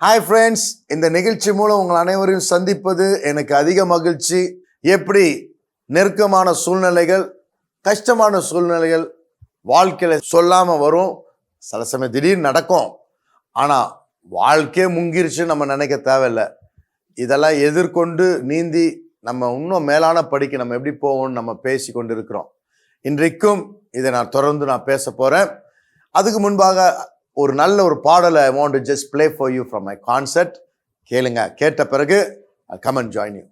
Hi friends, இந்த நிகழ்ச்சி மூலம் உங்கள் அனைவரையும் சந்திப்பது எனக்கு அதிக மகிழ்ச்சி. எப்படி நெருக்கமான சூழ்நிலைகள், கஷ்டமான சூழ்நிலைகள் வாழ்க்கையில் சொல்லாமல் வரும். சில சமயம் திடீர்னு நடக்கும். ஆனால் வாழ்க்கையே முங்கிருச்சு நம்ம நினைக்க தேவையில்லை. இதெல்லாம் எதிர்கொண்டு நீந்தி நம்ம இன்னும் மேலான படிக்க நம்ம எப்படி போவோம்னு நம்ம பேசி கொண்டு இருக்கிறோம். இன்றைக்கும் இதை நான் தொடர்ந்து பேச போகிறேன். அதுக்கு முன்பாக ஒரு நல்ல ஒரு பாடலை I want to just play for you from my concert. கேளுங்க. கேட்ட பிறகு come and join you.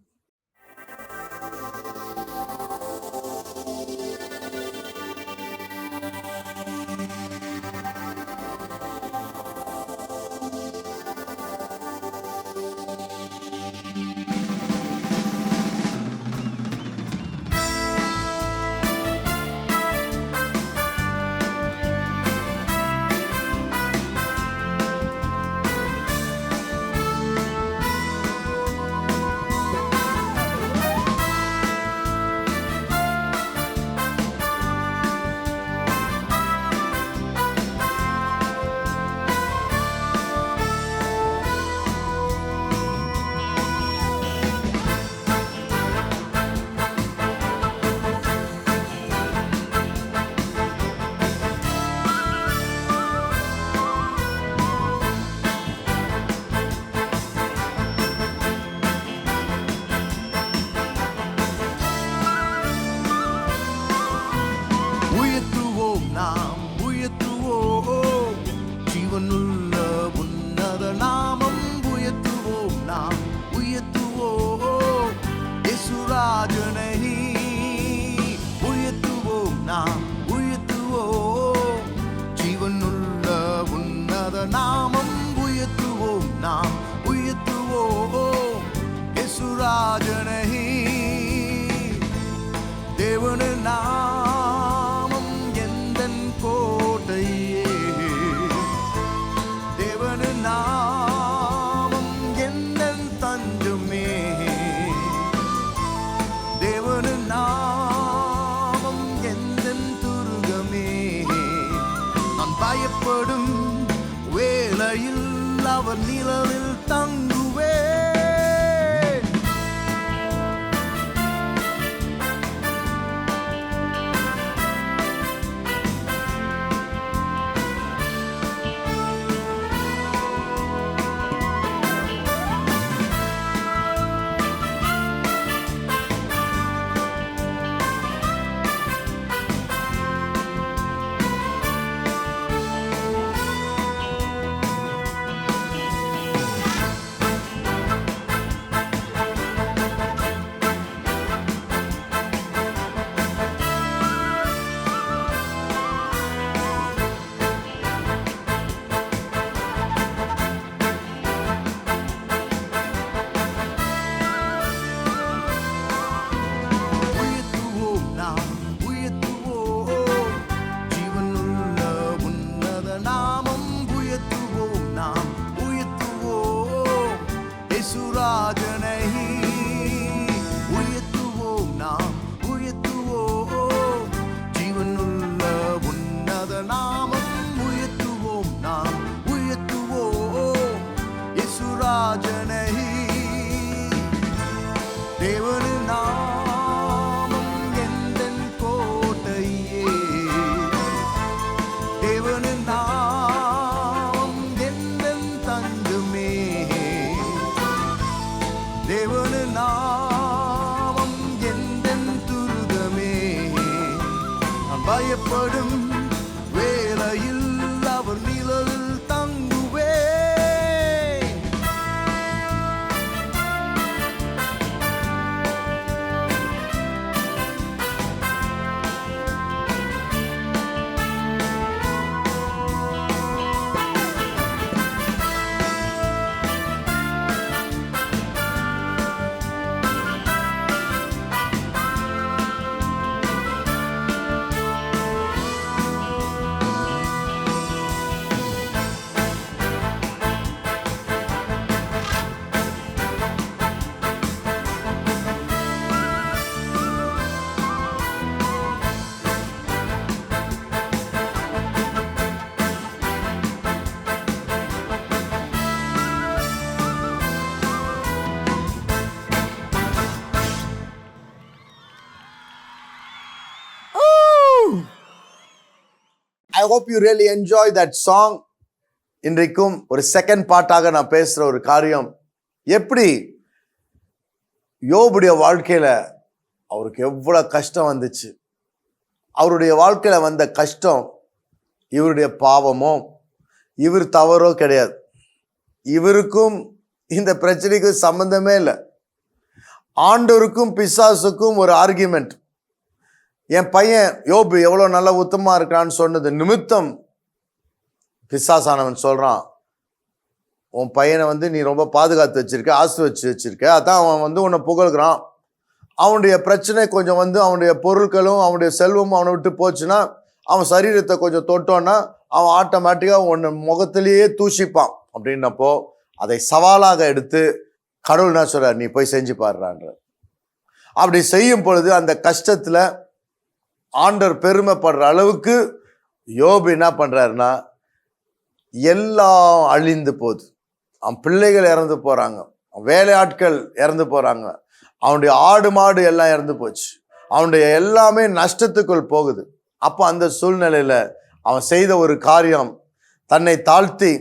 பயப்படும் வேளையில் அவர் நிழலில் தங்குவே. பயப்படும் வேளையில் அவர் நிழலில் தங்குவே. I hope you really enjoy that song. இன்றைக்கும் ஒரு செகண்ட் பார்ட்டாக நான் பேசுற ஒரு காரியம், எப்படி யோபுடைய வாழ்க்கையில அவருக்கு எவ்வளவு கஷ்டம் வந்துச்சு. அவருடைய வாழ்க்கையில வந்த கஷ்டம் இவருடைய பாவமோ இவர் தவறோ கிடையாது. இவருக்கும் இந்த பிரச்சனைக்கு சம்பந்தமே இல்லை. ஆண்டவருக்கும் பிசாசுக்கும் ஒரு ஆர்கியூமெண்ட். என் பையன் யோபு எவ்வளோ நல்ல உத்தமமா இருக்கான்னு சொன்னது நிமித்தம் பிசாசானவன் சொல்றான், உன் பையனை நீ ரொம்ப பாதுகாத்து வச்சிருக்க, வச்சிருக்க, அதான் அவன் உன்னை புகழ்கிறான். அவனுடைய பிரச்சனை கொஞ்சம் அவனுடைய பொருட்களும் அவனுடைய செல்வமும் அவனை விட்டு போச்சுன்னா, அவன் சரீரத்தை கொஞ்சம் தொட்டோன்னா அவன் ஆட்டோமேட்டிக்காக உன்னை முகத்திலேயே தூஷிப்பான். அப்படின்னப்போ அதை சவாலாக எடுத்து கடவுள் என்ன சொல்றார், நீ போய் செஞ்சு பாடுறான்ற. அப்படி செய்யும் பொழுது அந்த கஷ்டத்துல ஆண்டவர் பெருமைப்படுற அளவுக்கு யோபு என்ன பண்றாருன்னா, எல்லாம் அழிந்து போகுது. அவன் பிள்ளைகள் இறந்து போறாங்க, வேலையாட்கள் இறந்து போறாங்க, அவனுடைய ஆடு மாடு எல்லாம் இறந்து போச்சு, அவனுடைய எல்லாமே நஷ்டத்துக்குள் போகுது. அப்போ அந்த சூழ்நிலையில அவன் செய்த ஒரு காரியம், தன்னை தாழ்த்தி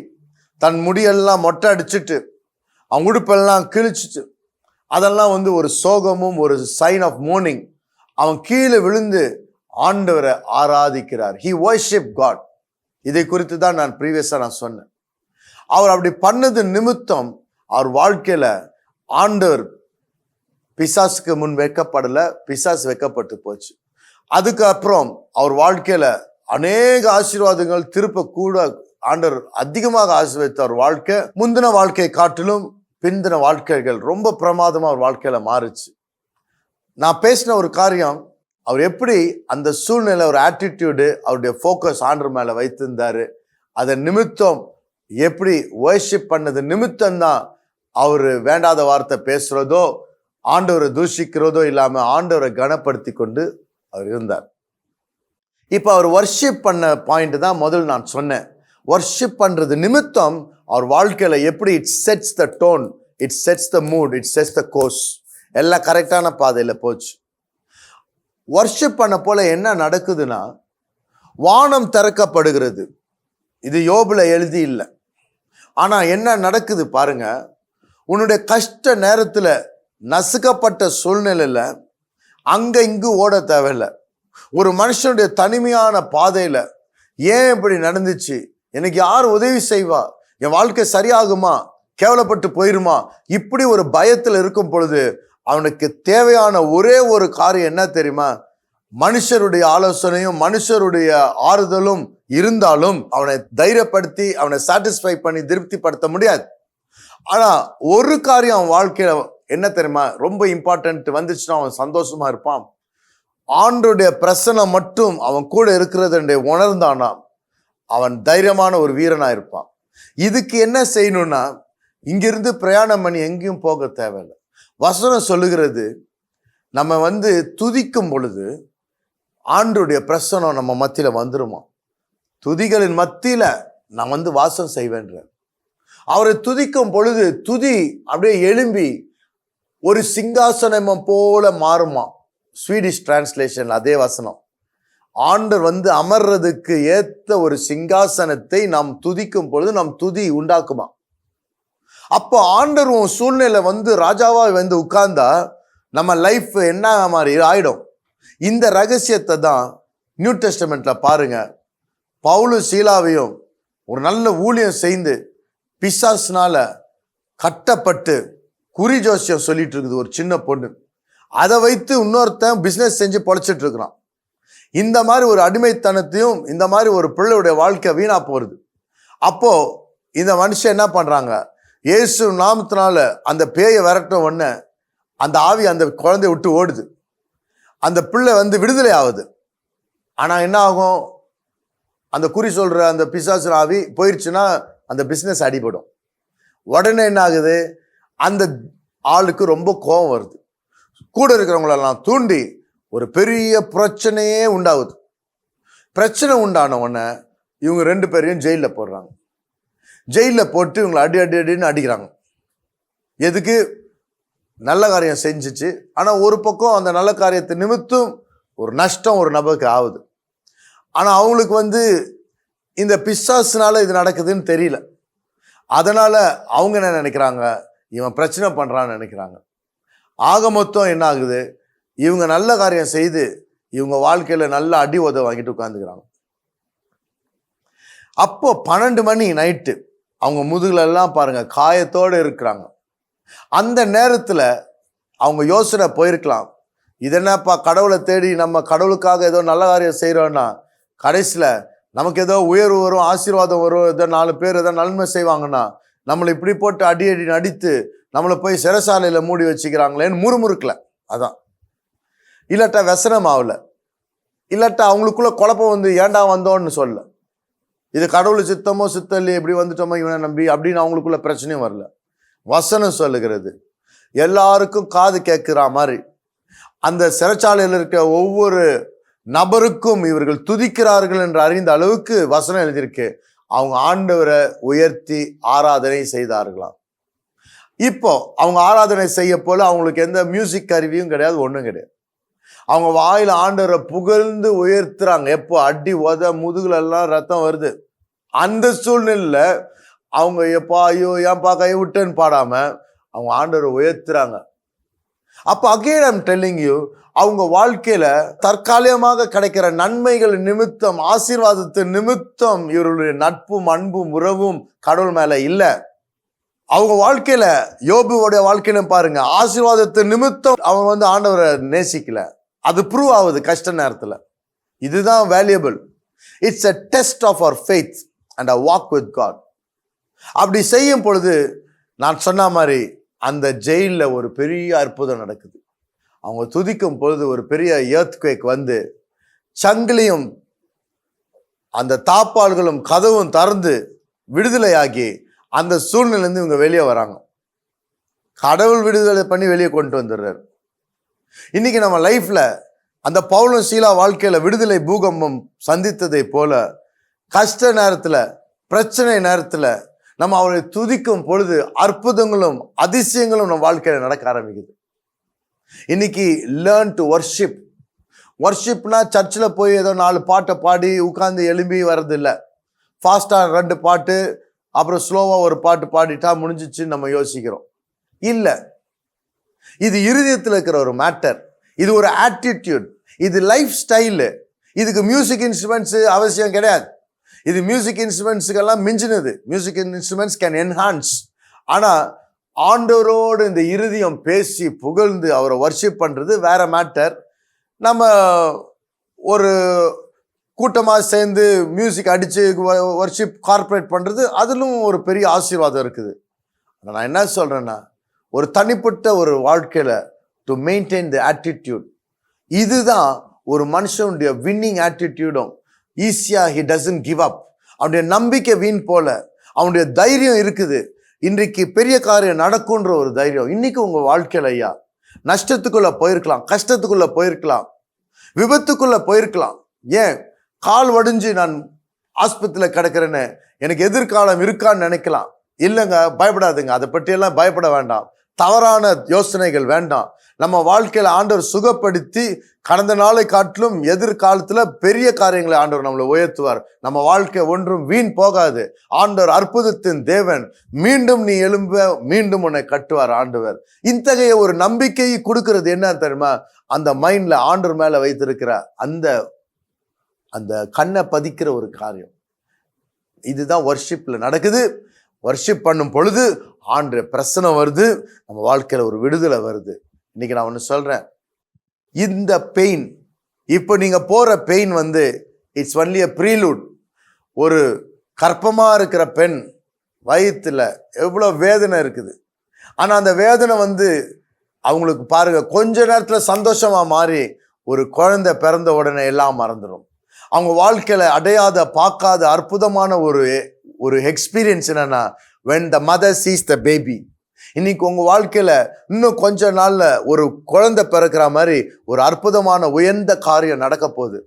தன் முடியெல்லாம் மொட்டை அடிச்சுட்டு அவன் உடுப்பெல்லாம் கிழிச்சிட்டு, அதெல்லாம் ஒரு சோகமும் ஒரு சைன் ஆஃப் மோர்னிங். அவன் கீழே விழுந்து ஆண்டவரை ஆராதிக்கிறார். He worship God. இதை குறித்து தான் நான் ப்ரீவியஸாக சொன்னேன். அவர் அப்படி பண்ணது நிமித்தம் அவர் வாழ்க்கையில ஆண்டவர் பிசாசுக்கு முன் வைக்கப்படலை, பிசாசு வைக்கப்பட்டு போச்சு. அதுக்கப்புறம் அவர் வாழ்க்கையில அநேக ஆசீர்வாதங்கள் திருப்ப கூட ஆண்டவர் அதிகமாக ஆசீர்வதித்த அவர் வாழ்க்கை முந்தின வாழ்க்கை காட்டிலும் பிந்தின வாழ்க்கைகள் ரொம்ப பிரமாதமா அவர் வாழ்க்கையில மாறுச்சு. நான் பேசின ஒரு காரியம், அவர் எப்படி அந்த சூழ்நிலை ஒரு ஆட்டிடியூடு அவருடைய ஃபோக்கஸ் ஆண்டவர் மேல வைத்திருந்தாரு. அதன் நிமித்தம் எப்படி வர்ஷிப் பண்ணது நிமித்தம்தான் அவரு வேண்டாத வார்த்தை பேசுறதோ ஆண்டவரை தூஷிக்கிறதோ இல்லாம ஆண்டவரை கனப்படுத்தி கொண்டு அவர் இருந்தார். இப்ப அவர் வர்ஷிப் பண்ண பாயிண்ட் தான் முதல் நான் சொன்னேன். வர்ஷிப் பண்றது நிமித்தம் அவர் வாழ்க்கையில எப்படி it sets the tone, it sets the mood, it sets the course, எல்லாம் கரெக்டான பாதையில போச்சு. வர்ஷிப் பண்ண போல என்ன நடக்குதுன்னா, வானம் திறக்கப்படுகிறது. இது யோபுல எழுதி இல்லை, ஆனா என்ன நடக்குது பாருங்க. உன்னுடைய கஷ்ட நேரத்துல நசுக்கப்பட்ட சூழ்நிலையில அங்க இங்கு ஓட தேவையில்லை. ஒரு மனுஷனுடைய தனிமையான பாதையில ஏன் இப்படி நடந்துச்சு, எனக்கு யார் உதவி செய்வா, என் வாழ்க்கை சரியாகுமா, கேவலப்பட்டு போயிருமா, இப்படி ஒரு பயத்தில் இருக்கும் பொழுது அவனுக்கு தேவையான ஒரே ஒரு காரியம் என்ன தெரியுமா, மனுஷருடைய ஆலோசனையும் மனுஷருடைய ஆறுதலும் இருந்தாலும் அவனை தைரியப்படுத்தி அவனை சாட்டிஸ்ஃபை பண்ணி திருப்திப்படுத்த முடியாது. ஆனா ஒரு காரியம் அவன் வாழ்க்கையில என்ன தெரியுமா ரொம்ப இம்பார்ட்டன்ட் வந்துச்சுன்னா அவன் சந்தோஷமா இருப்பான். ஆண்டவருடைய பிரசன்னம் மட்டும் அவன் கூட இருக்கிறது உணர்ந்தானா அவன் தைரியமான ஒரு வீரனா இருப்பான். இதுக்கு என்ன செய்யணும்னா, இங்கிருந்து பிரயாணம் பண்ணி எங்கேயும் போக தேவையில்லை. வசனம் சொல்லுகிறது, நம்ம துதிக்கும் பொழுது ஆண்டவருடைய பிரசன்னம் நம்ம மத்தியில வந்துருமா. துதிகளின் மத்தியில நான் வாசம் செய்வேன்ற. அவரை துதிக்கும் பொழுது துதி அப்படியே எழும்பி ஒரு சிங்காசனம் போல மாறுமா. ஸ்வீடிஷ் டிரான்ஸ்லேஷன் அதே வசனம், ஆண்டவர் அமர்றதுக்கு ஏத்த ஒரு சிங்காசனத்தை நாம் துதிக்கும் பொழுது நம் துதி உண்டாக்குமா. அப்போ ஆண்டவர் உன் சூழ்நிலை ராஜாவா உட்கார்ந்தா நம்ம லைஃப் என்ன மாதிரி ஆயிடும். இந்த ரகசியத்தை தான் நியூ டெஸ்டமெண்ட்ல பாருங்க. பவுலும் சீலாவையும் ஒரு நல்ல ஊழியம் செய்து பிசாசுனால கட்டப்பட்டு குறி ஜோசியம் சொல்லிட்டு இருக்குது ஒரு சின்ன பொண்ணு. அதை வைத்து இன்னொருத்தன் பிசினஸ் செஞ்சு பொழைச்சிட்டு இருக்கிறான். இந்த மாதிரி ஒரு அடிமைத்தனத்தையும் இந்த மாதிரி ஒரு பிள்ளையுடைய வாழ்க்கை வீணா போறது. அப்போ இந்த மனுஷன் என்ன பண்றாங்க, இயேசு நாமத்தினால அந்த பேயை விரட்ட உடனே அந்த ஆவி அந்த குழந்தைய விட்டு ஓடுது. அந்த பிள்ளை விடுதலை ஆகுது. ஆனா என்ன ஆகும், அந்த குறி சொல்ற அந்த பிசாசு ஆவி போயிடுச்சுன்னா அந்த பிசினஸ் அடிபடும். உடனே என்ன ஆகுது, அந்த ஆளுக்கு ரொம்ப கோபம் வருது. கூட இருக்கிறவங்களெல்லாம் தூண்டி ஒரு பெரிய பிரச்சனையே உண்டாகுது. பிரச்சனை உண்டான உடனே இவங்க 2 பேரையும் ஜெயிலில் போடுறாங்க. ஜெயிலில் போட்டு இவங்களை அடின்னு அடிக்கிறாங்க. எதுக்கு, நல்ல காரியம் செஞ்சிச்சு. ஆனால் ஒரு பக்கம் அந்த நல்ல காரியத்தை நிமித்தம் ஒரு நஷ்டம் ஒரு நபருக்கு ஆகுது. ஆனால் அவங்களுக்கு இந்த பிசாசுனால இது நடக்குதுன்னு தெரியல. அதனால அவங்க என்ன நினைக்கிறாங்க, இவன் பிரச்சனை பண்றான்னு நினைக்கிறாங்க. ஆக மொத்தம் என்ன ஆகுது, இவங்க நல்ல காரியம் செய்து இவங்க வாழ்க்கையில நல்ல அடி உத வாங்கிட்டு உட்காந்துக்கிறாங்க. அப்போ 12 மணி நைட்டு அவங்க முதுகுல எல்லாம் பாருங்க காயத்தோடு இருக்கிறாங்க. அந்த நேரத்துல அவங்க யோசனை போயிருக்கலாம், இது என்னப்பா கடவுளை தேடி நம்ம கடவுளுக்காக ஏதோ நல்ல காரியம் செய்யறோம்னா கடைசியில நமக்கு ஏதோ உயர்வு வரும், ஆசீர்வாதம் வரும், ஏதோ 4 பேர் ஏதோ நன்மை செய்வாங்கன்னா நம்மளை இப்படி போட்டு அடி அடி நடித்து நம்மளை போய் சிறைசாலையில மூடி வச்சுக்கிறாங்களேன்னு முறுமுறுக்கல. அதான். இல்லாட்டா व्यसனம் ஆகல, இல்லாட்டா அவங்களுக்குள்ள குழப்பம் வந்து ஏன்டா வந்தோன்னு சொல்ல, இது கடவுள் சித்தமோ சித்தம் இல்லையே இப்படி வந்துட்டோமோ இவனை நம்பி அப்படின்னு அவங்களுக்குள்ள பிரச்சனையும் வரல. வசனம் சொல்லுகிறது எல்லாருக்கும் காது கேட்கிற மாதிரி அந்த சிறைச்சாலையில் இருக்க ஒவ்வொரு நபருக்கும் இவர்கள் துதிக்கிறார்கள் என்று அறிந்த அளவுக்கு வசனம் எழுதியிருக்கு. அவங்க ஆண்டவரை உயர்த்தி ஆராதனை செய்தார்களாம். இப்போ அவங்க ஆராதனை செய்ய போல அவங்களுக்கு எந்த மியூசிக் கருவியும் கிடையாது, ஒன்றும் கிடையாது. அவங்க வாயில ஆண்டவரை புகழ்ந்து உயர்த்துறாங்க. எப்போ அடி உத முதுகுல எல்லாம் ரத்தம் வருது. அந்த சூழ்நிலையில அவங்க எப்பா ஐயோ ஏன்பா கை விட்டேன்னு பாடாம அவங்க ஆண்டவரை உயர்த்துறாங்க. அப்போ அகெயின் ஐம் டெல்லிங் யூ, அவங்க வாழ்க்கையில தற்காலிகமாக கிடைக்கிற நன்மைகள் நிமித்தம், ஆசீர்வாதத்தின் நிமித்தம் இவர்களுடைய நட்பும் அன்பும் உறவும் கடவுள் மேல இல்ல. அவங்க வாழ்க்கையில யோபுவோடைய வாழ்க்கையில பாருங்க, ஆசீர்வாதத்தின் நிமித்தம் அவன் வந்து ஆண்டவரை நேசிக்கல. அது ப்ரூவ் ஆகுது கஷ்ட நேரத்துல. இதுதான் valuable. It's a test of our faith and a walk with God. அப்படி செய்யும் பொழுது நான் சொன்ன மாதிரி அந்த ஜெயில ஒரு பெரிய அற்புதம் நடக்குது. அவங்க துதிக்கும் பொழுது ஒரு பெரிய earthquake வந்து சங்கிலியும் அந்த தாப்பால்களும் கதவும் திறந்து விடுதலையாகி அந்த சூழ்நிலையிலிருந்து இவங்க வெளியே வராங்க. கடவுள் விடுதலை பண்ணி வெளியே கொண்டு வந்துடுறாரு. இன்னைக்கு நம்ம லைஃப்ல அந்த பவுலும் சீலா வாழ்க்கையில விடுதலை பூகம்பம் சந்தித்ததை போல கஷ்ட நேரத்துல பிரச்சனை நேரத்துல நம்ம அவரை துதிக்கும் பொழுது அற்புதங்களும் அதிசயங்களும் நம்ம வாழ்க்கையில நடக்க ஆரம்பிக்குது. இன்னைக்கு லேர்ன் டு வர்ஷிப். வர்ஷிப்னா சர்ச்சில் போய் ஏதோ 4 பாட்டை பாடி உட்கார்ந்து எழும்பி வர்றது இல்லை. ஃபாஸ்டா 2 பாட்டு அப்புறம் ஸ்லோவா ஒரு பாட்டு பாடிட்டா முடிஞ்சிச்சுன்னு நம்ம யோசிக்கிறோம். இல்லை, இது இருதயத்தில் இருக்கிற ஒரு மேட்டர். இது ஒரு ஆட்டிடியூட், இது லைஃப் ஸ்டைலு. இதுக்கு மியூசிக் இன்ஸ்ட்ருமெண்ட்ஸ் அவசியம் கிடையாது. இது மியூசிக் இன்ஸ்ட்ருமெண்ட்ஸுக்கெல்லாம் மிஞ்சினது. Music instruments can enhance. ஆனால் ஆண்டவரோடு இந்த இருதயம் பேசி புகழ்ந்து அவரை வர்ஷிப் பண்ணுறது வேற மேட்டர். நம்ம ஒரு கூட்டமாக சேர்ந்து மியூசிக் அடித்து வர்ஷிப் கார்பரேட் பண்ணுறது அதிலும் ஒரு பெரிய ஆசீர்வாதம் இருக்குது. நான் என்ன சொல்கிறேன்னா, ஒரு தனிப்பட்ட ஒரு வாழ்க்கையில் டு மெயின்டைன் தி ஆட்டிடியூட், இதுதான் ஒரு மனுஷனுடைய வின்னிங் ஆட்டிடியூடும். ஈஸியா ஹி டசன்ட் கிவ் அப். அவனுடைய நம்பிக்கை வீண் போல, அவனுடைய தைரியம் இருக்குது. இன்றைக்கு பெரிய காரியம் நடக்கும்ன்ற ஒரு தைரியம். இன்னைக்கு உங்க வாழ்க்கையில் ஐயா நஷ்டத்துக்குள்ள போயிருக்கலாம், கஷ்டத்துக்குள்ள போயிருக்கலாம், விபத்துக்குள்ள போயிருக்கலாம். ஏன் கால் வடிஞ்சு நான் ஆஸ்பத்திரியில் கிடக்கிறேன்னு எனக்கு எதிர்காலம் இருக்கான்னு நினைக்கலாம். இல்லைங்க, பயப்படாதுங்க. அதை பற்றியெல்லாம் பயப்பட வேண்டாம். தவறான யோசனைகள் வேண்டாம். நம்ம வாழ்க்கையில ஆண்டவர் சுகப்படுத்தி கடந்த நாளை காட்டிலும் எதிர்காலத்துல பெரிய காரியங்களை ஆண்டவர் நம்மளை உயர்த்துவார். நம்ம வாழ்க்கை ஒன்றும் வீண் போகாது. ஆண்டவர் அற்புதத்தின் தேவன். மீண்டும் நீ எழும்ப, மீண்டும் உன்னை கட்டுவார் ஆண்டவர். இத்தகைய ஒரு நம்பிக்கையை கொடுக்கிறது என்ன தெரியுமா? அந்த மைண்ட்ல ஆண்டவர் மேல வைத்திருக்கிற அந்த அந்த கண்ணை பதிக்கிற ஒரு காரியம். இதுதான் வர்ஷிப்ல நடக்குது. வர்ஷிப் பண்ணும் பொழுது ஆண்டவர் பிரசனம் வருது, நம்ம வாழ்க்கையில ஒரு விடுதலை வருது. இன்னைக்கு நான் ஒன்று சொல்றேன், இந்த பெயின், இப்போ நீங்க போற பெயின் வந்து இட்ஸ் ஒன்லி அ ப்ரீலூட். ஒரு கர்ப்பமா இருக்கிற பெண் வயிற்றுல எவ்வளோ வேதனை இருக்குது. ஆனா அந்த வேதனை வந்து அவங்களுக்கு பாருங்க கொஞ்ச நேரத்துல சந்தோஷமா மாறி ஒரு குழந்தை பிறந்த உடனே எல்லாம் மறந்துடும். அவங்க வாழ்க்கையில அடையாத பார்க்காத அற்புதமான ஒரு எக்ஸ்பீரியன்ஸ் என்னன்னா, when the mother sees the baby. இன்னைக்கு உங்க வாழ்க்கையில இன்னும் கொஞ்ச நாள்ல ஒரு குழந்தை பிறக்கிற மாதிரி ஒரு அற்புதமான உயர்ந்த காரியம் நடக்க போகுது.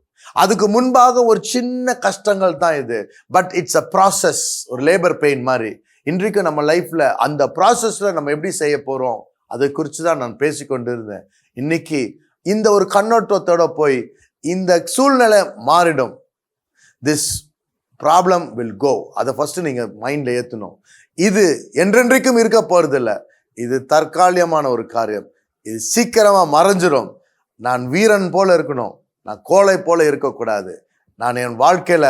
அதுக்கு முன்பாக ஒரு சின்ன கஷ்டங்கள் தான் இது. பட் இட்ஸ் அ ப்ராசஸ், ஒரு லேபர் பெயின் மாதிரி. இன்றைக்கு நம்ம லைஃப்ல அந்த ப்ராசஸ்ல நம்ம எப்படி செய்ய போறோம் அதை குறித்து தான் நான் பேசிக்கொண்டு இருந்தேன். இன்னைக்கு இந்த ஒரு கண்ணோட்டத்தோட போய் இந்த சூழ்நிலை மாறிடும். This problem will go. அதை ஃபர்ஸ்ட் நீங்க மைண்ட்ல ஏற்றணும். இது என்றென்றைக்கும் இருக்க போறது இல்லை. இது தற்காலிகமான ஒரு காரியம். இது சீக்கிரமா மறைஞ்சிரும். நான் வீரன் போல இருக்கணும், நான் கோழை போல இருக்கக்கூடாது. நான் என் வாழ்க்கையில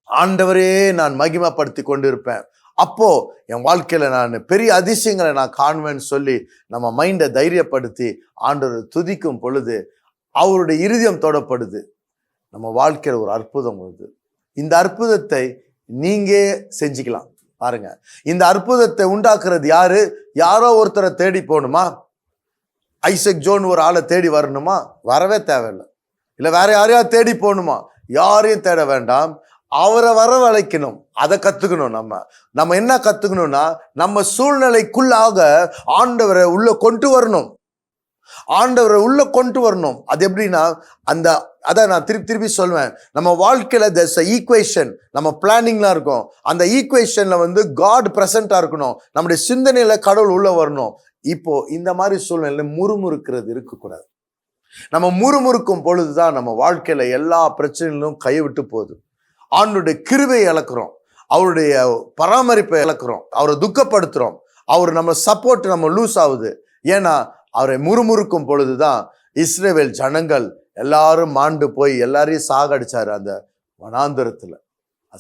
ஆண்டவரே நான் மகிமைப்படுத்தி கொண்டு இருப்பேன். அப்போ என் வாழ்க்கையில நான் பெரிய அதிசயங்களை நான் காணுவேன்னு சொல்லி நம்ம மைண்டை தைரியப்படுத்தி ஆண்டவரை துதிக்கும் பொழுது அவருடைய இருதயம் தொடப்படுது. நம்ம வாழ்க்கையில ஒரு அற்புதம் வருது. இந்த அற்புதத்தை நீங்க செஞ்சுக்கலாம். பாருங்க, இந்த அற்புதத்தை உண்டாக்குறது யாரு? யாரோ ஒருத்தரை தேடி போகணுமா? ஐசக் ஜோன் ஒரு ஆளை தேடி வரணுமா? வரவே தேவையில்லை. இல்லை வேற யாரையாவது தேடி போகணுமா? யாரையும் தேட வேண்டாம். அவரை வரவழைக்கணும். அதை கத்துக்கணும். நம்ம என்ன கத்துக்கணும்னா, நம்ம சூழ்நிலைக்குள்ளாக ஆண்டவரை உள்ள கொண்டு வரணும். ஆண்டவரை உள்ள கொண்டு வரணும். அது எப்படின்னா, அதான் நான் திருப்பி சொல்வேன், நம்ம வாழ்க்கையில there's a equation. நம்ம பிளானிங்லாம் இருக்கும். அந்த ஈக்குவேஷன்ல காட் பிரசன்டா இருக்கணும். நம்முடைய சிந்தனையில கடவுள் உள்ள வரணும். இப்போ இந்த மாதிரி சூழ்நிலையில முறுமுறுக்கிறது இருக்கக்கூடாது. நம்ம முறுமுறுக்கும் பொழுதுதான் நம்ம வாழ்க்கையில எல்லா பிரச்சனைகளும் கைவிட்டு போகுது. ஆண்டுடைய கிருபையை இழக்கிறோம், அவருடைய பராமரிப்பை இழக்கிறோம், அவரை துக்கப்படுத்துறோம், அவர் நம்ம சப்போர்ட் நம்ம லூஸ் ஆகுது. ஏன்னா அவரை முறுமுறுக்கும் பொழுதுதான் இஸ்ரவேல் ஜனங்கள் எல்லாரும் மாண்டு போய் எல்லாரையும் சாகடிச்சாரு. அந்த வனாந்தரத்துல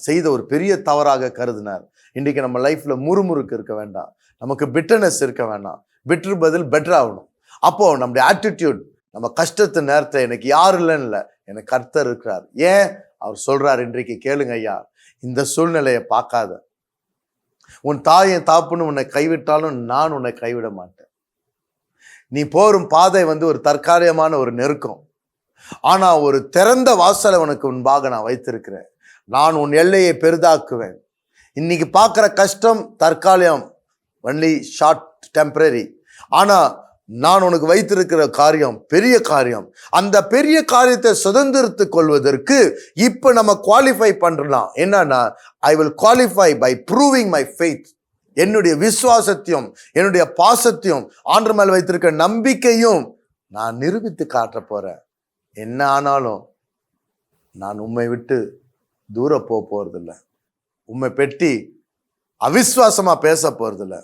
செய்த ஒரு பெரிய தவறாக கருதினார். இன்றைக்கு நம்ம லைஃப்ல முறுமுறுக்கு இருக்க வேண்டாம், நமக்கு பிட்டர்னஸ் இருக்க வேண்டாம். பிட்டர் பதில் பெட்டர் ஆகணும். அப்போ நம்முடைய ஆட்டிடியூட், நம்ம கஷ்டத்து நேரத்தை எனக்கு யாரும் இல்லைன்னு இல்லை, எனக்கு கர்த்தர் இருக்கிறார். ஏன் அவர் சொல்றார், இன்றைக்கு கேளுங்க ஐயா, இந்த சூழ்நிலையை பார்க்காத. உன் தாயின் தாப்புன்னு உன்னை கைவிட்டாலும் நான் உன்னை கைவிட மாட்டேன். நீ போரும் பாதை ஒரு தற்காலிகமான ஒரு நெருக்கம். ஆனா ஒரு திறந்த வாசலை உனக்கு முன்பாக நான் வைத்திருக்கிறேன். நான் உன் எல்லையை பெரிதாக்குவேன். இன்னைக்கு பார்க்குற கஷ்டம் தற்காலிகம், ஒன்லி ஷார்ட் டெம்பரரி. ஆனா நான் உனக்கு வைத்திருக்கிற காரியம் பெரிய காரியம். அந்த பெரிய காரியத்தை சுதந்திரத்துக் கொள்வதற்கு இப்ப நம்ம குவாலிஃபை பண்றலாம். என்னன்னா, I will qualify by proving my faith. என்னுடைய விசுவாசத்தையும் என்னுடைய பாசத்தையும் ஆண்டவர் மேல் வைத்திருக்க நம்பிக்கையும் நான் நிரூபித்து காட்ட போறேன். என்ன ஆனாலும் நான் உம்மை விட்டு தூர போறதில்ல, உம்மை பெட்டி அவிசுவாசமா பேச போறதில்ல.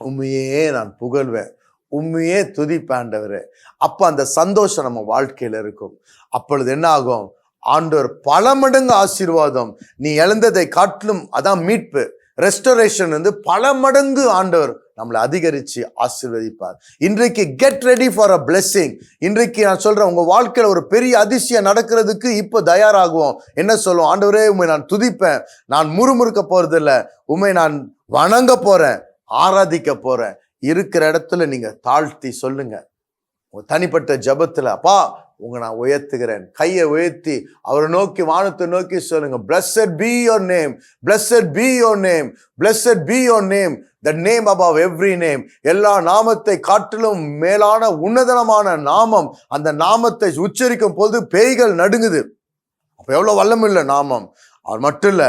உண்மையே நான் புகழ்வேன், உண்மையே துதிப்பாண்டவரே. அப்ப அந்த சந்தோஷம் நம்ம வாழ்க்கையில இருக்கும். அப்பொழுது என்ன ஆகும்? ஆண்டவர் பல மடங்கு ஆசீர்வாதம், நீ இழந்ததை காட்டிலும், அதான் மீட்பு, ரெஸ்டோரேஷன் பல மடங்கு ஆண்டவர் நம்மளை அதிகரிச்சு ஆசீர்வதிப்பார். இன்றைக்கு get ready for a blessing. இன்றைக்கு நான் சொல்றேன், உங்க வாழ்க்கையில ஒரு பெரிய அதிசயம் நடக்கிறதுக்கு இப்போ தயாராகுவோம். என்ன சொல்லுவோம்? ஆண்டவரே, உண்மை நான் துதிப்பேன், நான் முறுமுறுக்க போறது இல்லை, உண்மை நான் வணங்க போறேன், ஆராதிக்க போறேன். இருக்கிற இடத்துல நீங்க தாழ்த்தி சொல்லுங்க, உங்க தனிப்பட்ட ஜபத்துல, அப்பா உங்க நான் உயர்த்துகிறேன். கையை உயர்த்தி அவரை நோக்கி, வானத்தை நோக்கி சொல்லுங்க, blessed be your name, blessed be your name, blessed be your name, the name above every name. எல்லா நாமத்தை காட்டிலும் மேலான உன்னதமான நாமம். அந்த நாமத்தை உச்சரிக்கும் போது பேய்கள் நடுங்குது. அப்ப எவ்வளவு வல்லமில்ல நாமம். அவர் மட்டும் இல்ல,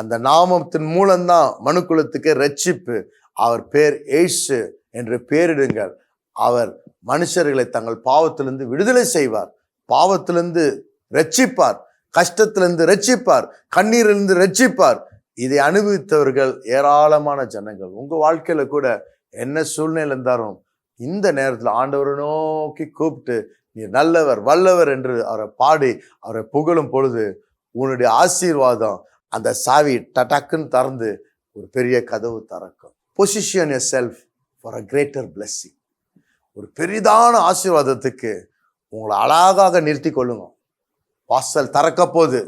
அந்த நாமத்தின் மூலம்தான் மனுக்குலத்துக்கு ரட்சிப்பு. அவர் பேர் இயேசு என்று பேரிடுங்கள். அவர் மனுஷர்களை தங்கள் பாவத்திலிருந்து விடுதலை செய்வார், பாவத்திலிருந்து ரட்சிப்பார், கஷ்டத்திலிருந்து ரட்சிப்பார், கண்ணீரிலிருந்து ரட்சிப்பார். இதை அனுபவித்தவர்கள் ஏராளமான ஜனங்கள். உங்க வாழ்க்கையில கூட என்ன சூழ்நிலை இருந்தாலும் இந்த நேரத்தில் ஆண்டவரை நோக்கி கூப்பிட்டு, நீ நல்லவர் வல்லவர் என்று அவரை பாடி அவரை புகழும் பொழுது உன்னுடைய ஆசீர்வாதம் அந்த சாவி டக்குன்னு திறந்து ஒரு பெரிய கதவு திறக்கும். Position yourself for a greater blessing. ஒரு பெரிதான ஆசீர்வாதத்துக்கு உங்களை அழகாக நிறுத்தி கொள்ளுங்க. வாசல் திறக்க போது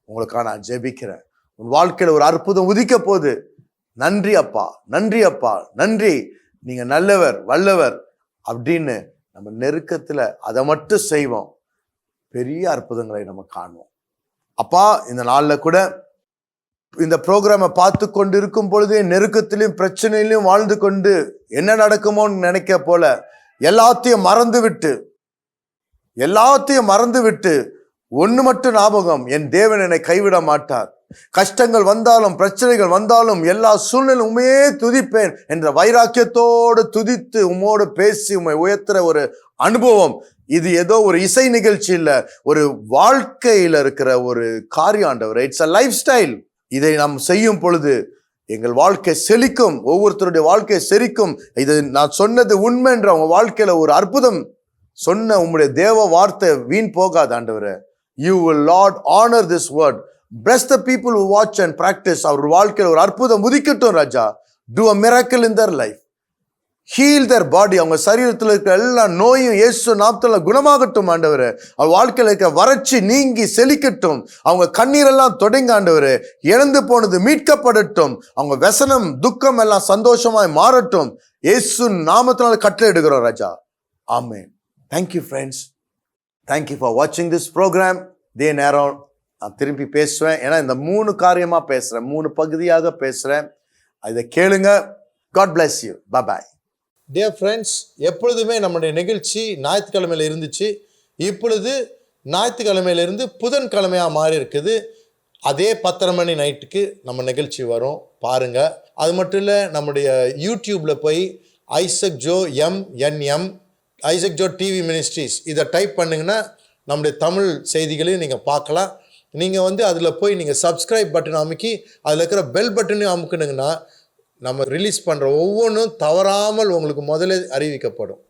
உங்களுக்காக நான் ஜெபிக்கிறேன். உன் வாழ்க்கையில ஒரு அற்புதம் உதிக்க போது. நன்றி அப்பா, நன்றி அப்பா, நன்றி, நீங்க நல்லவர் வல்லவர் அப்படின்னு நம்ம நெருக்கத்துல அதை மட்டும் செய்வோம். பெரிய அற்புதங்களை நம்ம காணுவோம். அப்பா, இந்த நாள்ல கூட இந்த ப்ரோக்ராமை பார்த்து கொண்டு இருக்கும் பொழுது நெருக்கத்திலையும் பிரச்சனையிலையும் வாழ்ந்து கொண்டு என்ன நடக்குமோன்னு நினைக்க போல எல்லாத்தையும் மறந்து விட்டு ஒண்ணு மட்டும் ஞாபகம், என் தேவன் என்னை கைவிட மாட்டார். கஷ்டங்கள் வந்தாலும் பிரச்சனைகள் வந்தாலும் எல்லா சூழ்நிலையும் உண்மையே துதிப்பேன் என்ற வைராக்கியத்தோடு துதித்து உம்மோடு பேசி உம்மை உயர்த்துற ஒரு அனுபவம். இது ஏதோ ஒரு இசை நிகழ்ச்சி இல்ல, ஒரு வாழ்க்கையில இருக்கிற ஒரு காரியம் ஆண்டவரே. It's a life style. இதை நாம் செய்யும் பொழுது எங்கள் வாழ்க்கை செழிக்கும், ஒவ்வொருத்தருடைய வாழ்க்கை செழிக்கும். இது நான் சொன்னது உண்மை என்ற அவங்க வாழ்க்கையில ஒரு அற்புதம் சொன்ன உம்முடைய தேவ வார்த்தை வீண் போகாது ஆண்டவரே. You will Lord honor this word. Bless the people who watch and practice. அவர் வாழ்க்கையில் ஒரு அற்புதம் உதிக்கட்டும் ராஜா. Do a miracle in their life. Heal their body. அவங்க சரீரத்தில் இருக்கிற எல்லா நோயும் இயேசு நாமத்தில் குணமாகட்டும் ஆண்டவரே. அவர் வாழ்க்கையில் இருக்க வறட்சி நீங்கி செழிக்கட்டும். அவங்க கண்ணீரெல்லாம் தொடங்க ஆண்டவரே. இழந்து போனது மீட்கப்படட்டும். அவங்க व्यसனம் துக்கம் எல்லாம் சந்தோஷமாய் மாறட்டும். இயேசு நாமத்தினால கட்டளை எடுக்கிறோம் ராஜா. ஆமென். Thank you friends. Thank you for watching this program. இதே நேரம் நான் திருப்பி பேசுவேன். ஏன்னா இந்த 3 காரியமா பேசுறேன், 3 பகுதியாக பேசுறேன். இதை கேளுங்க. God bless you. Bye bye. Dear friends, எப்பொழுதுமே நம்முடைய நிகழ்ச்சி ஞாயிற்றுக்கிழமையில் இருந்துச்சு. இப்பொழுது ஞாயிற்றுக்கிழமையிலிருந்து புதன்கிழமையாக மாறி இருக்குது. அதே 10:30 மணி நைட்டுக்கு நம்ம நிகழ்ச்சி வரும், பாருங்க. அது மட்டும் இல்லை, நம்முடைய யூடியூப்ல போய் Isaac Joe MNM Isaac Joe TV ministries இதை டைப் பண்ணிங்கன்னா நம்முடைய தமிழ் செய்திகளையும் நீங்கள் பார்க்கலாம். நீங்கள் அதில் போய் நீங்கள் சப்ஸ்கிரைப் பட்டன் அமுக்கி அதில் இருக்கிற பெல் பட்டனையும் அமுக்குனுங்கன்னா நம்ம ரிலீஸ் பண்ணுற ஒவ்வொன்றும் தவறாமல் உங்களுக்கு முதல்ல அறிவிக்கப்படும்.